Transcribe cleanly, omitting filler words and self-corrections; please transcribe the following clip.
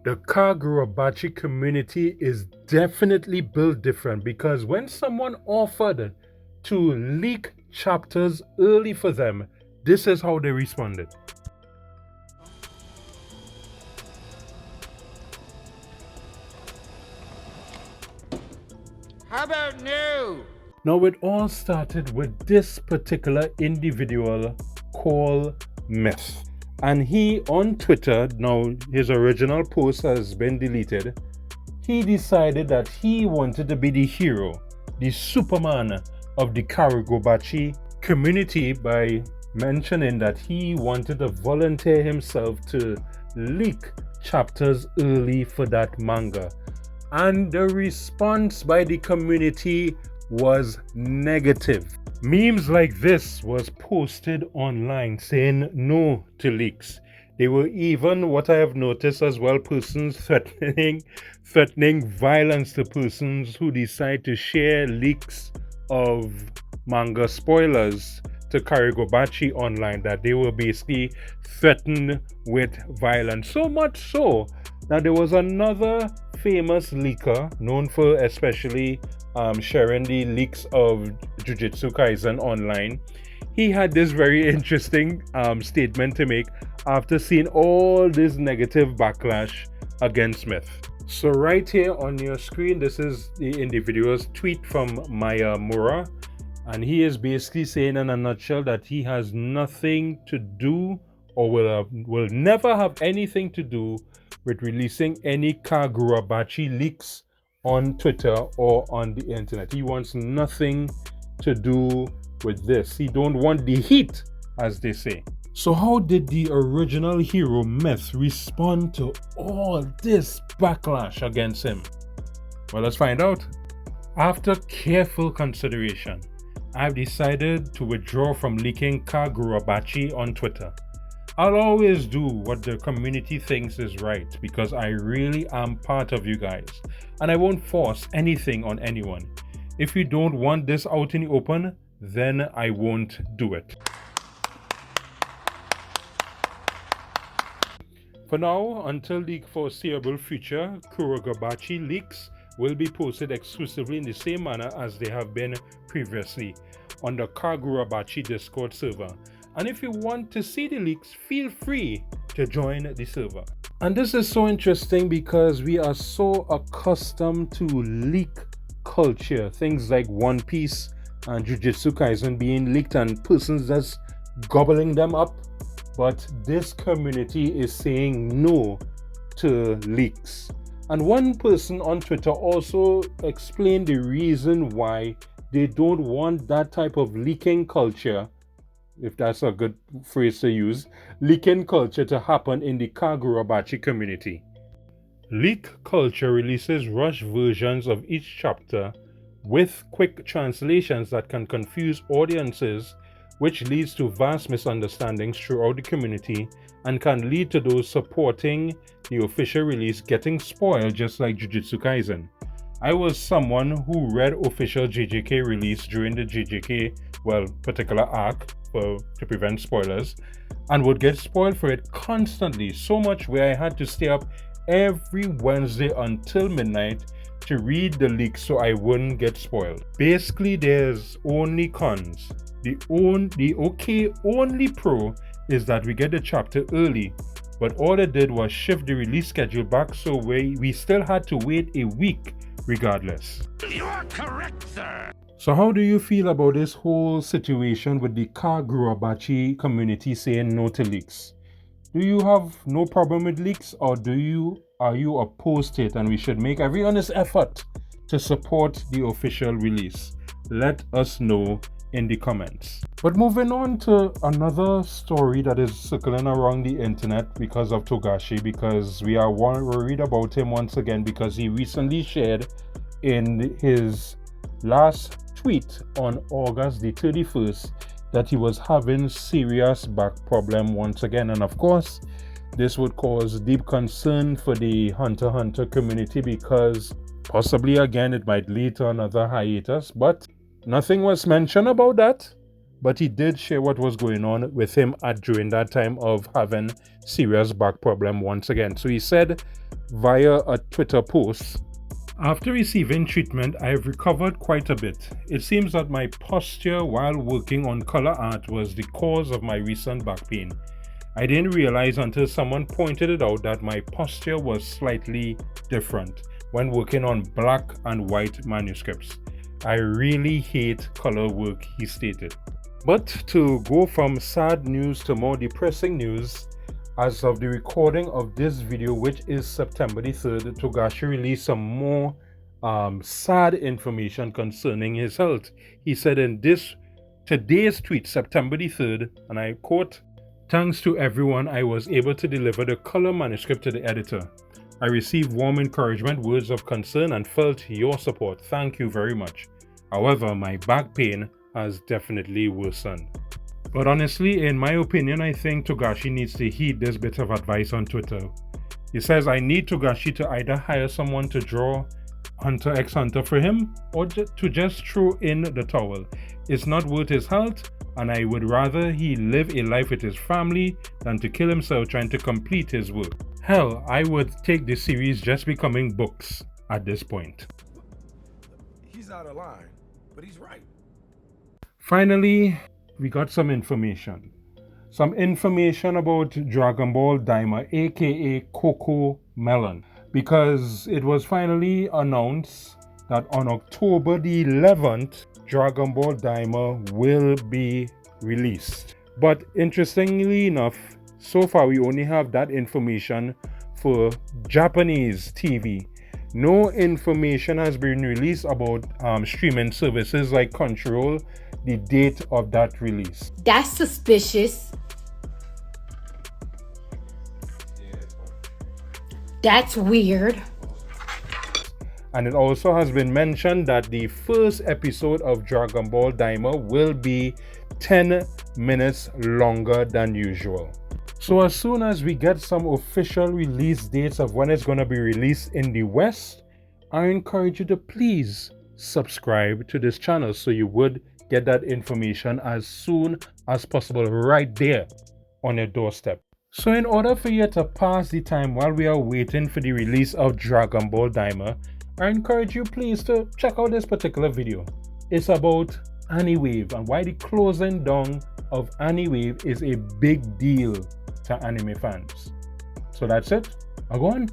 The Kagurabachi community is definitely built different because when someone offered to leak chapters early for them, this is how they responded. How about no? Now, it all started with this particular individual called Myth. And he on Twitter, now his original post has been deleted, he decided that he wanted to be the hero, the Superman of the Kagurabachi community by mentioning that he wanted to volunteer himself to leak chapters early for that manga. And the response by the community was negative. Memes like this was posted online saying no to leaks. There were even, what I have noticed as well, persons threatening violence to persons who decide to share leaks of manga spoilers to Kagurabachi online, that they were basically threatened with violence. So much so that there was another famous leaker known for especially sharing the leaks of Jujutsu Kaisen online. He had this very interesting statement to make after seeing all this negative backlash against Smith. So right here on your screen, this is the individual's tweet from Maya Mura, and he is basically saying in a nutshell that he has nothing to do or will never have anything to do with releasing any Kagurabachi leaks on Twitter or on the internet. He wants nothing to do with this. He don't want the heat, as they say. So how did the original hero Myth respond to all this backlash against him? Well, let's find out. After careful consideration, I've decided to withdraw from leaking Kagurabachi on Twitter. I'll always do what the community thinks is right because I really am part of you guys, and I won't force anything on anyone. If you don't want this out in the open, then I won't do it. For now, until the foreseeable future, Kagurabachi leaks will be posted exclusively in the same manner as they have been previously on the Kagurabachi Discord server. And if you want to see the leaks, feel free to join the server. And this is so interesting because we are so accustomed to leak culture. Things like One Piece and Jujutsu Kaisen being leaked and persons just gobbling them up. But this community is saying no to leaks. And one person on Twitter also explained the reason why they don't want that type of leaking culture, if that's a good phrase to use, leaking culture to happen in the Kagurabachi community. Leak culture releases rush versions of each chapter with quick translations that can confuse audiences, which leads to vast misunderstandings throughout the community and can lead to those supporting the official release getting spoiled, just like Jujutsu Kaisen. I was someone who read official JJK release during the JJK, particular arc to prevent spoilers, and would get spoiled for it constantly, so much where I had to stay up every Wednesday until midnight to read the leaks so I wouldn't get spoiled. Basically, there's only cons. The only pro is that we get the chapter early, but all it did was shift the release schedule back, so we still had to wait a week regardless. You are correct, sir. So how do you feel about this whole situation with the Kagurabachi community saying no to leaks? Do you have no problem with leaks, or are you opposed to it and we should make every honest effort to support the official release? Let us know in the comments. But moving on to another story that is circling around the internet because of Togashi, because we are worried about him once again because he recently shared in his last tweet on August the 31st that he was having serious back problem once again, and of course this would cause deep concern for the Hunter x Hunter community because possibly again it might lead to another hiatus, but nothing was mentioned about that. But he did share what was going on with him during that time of having serious back problem once again. So he said via a Twitter post. After receiving treatment, I have recovered quite a bit. It seems that my posture while working on color art was the cause of my recent back pain. I didn't realize until someone pointed it out that my posture was slightly different when working on black and white manuscripts. I really hate color work, he stated. But to go from sad news to more depressing news, as of the recording of this video, which is September the 3rd, Togashi released some more sad information concerning his health. He said in today's tweet, September the 3rd, and I quote, "Thanks to everyone, I was able to deliver the color manuscript to the editor. I received warm encouragement, words of concern, and felt your support. Thank you very much. However, my back pain has definitely worsened." But honestly, in my opinion, I think Togashi needs to heed this bit of advice on Twitter. He says, "I need Togashi to either hire someone to draw Hunter x Hunter for him or to just throw in the towel. It's not worth his health, and I would rather he live a life with his family than to kill himself trying to complete his work. Hell, I would take this series just becoming books at this point." He's out of line, but he's right. Finally, we got some information. Some information about Dragon Ball Daima, aka Coco Melon, because it was finally announced that on October the 11th, Dragon Ball Daima will be released. But interestingly enough, so far we only have that information for Japanese TV. No information has been released about streaming services like Crunchyroll, the date of that release. That's suspicious. That's weird. And it also has been mentioned that the first episode of Dragon Ball Daima will be 10 minutes longer than usual. So as soon as we get some official release dates of when it's going to be released in the West, I encourage you to please subscribe to this channel so you would get that information as soon as possible right there on your doorstep. So in order for you to pass the time while we are waiting for the release of Dragon Ball Daima, I encourage you please to check out this particular video. It's about Anime-Wave and why the closing down of Anime-Wave is a big deal to anime fans. So that's it. Go on.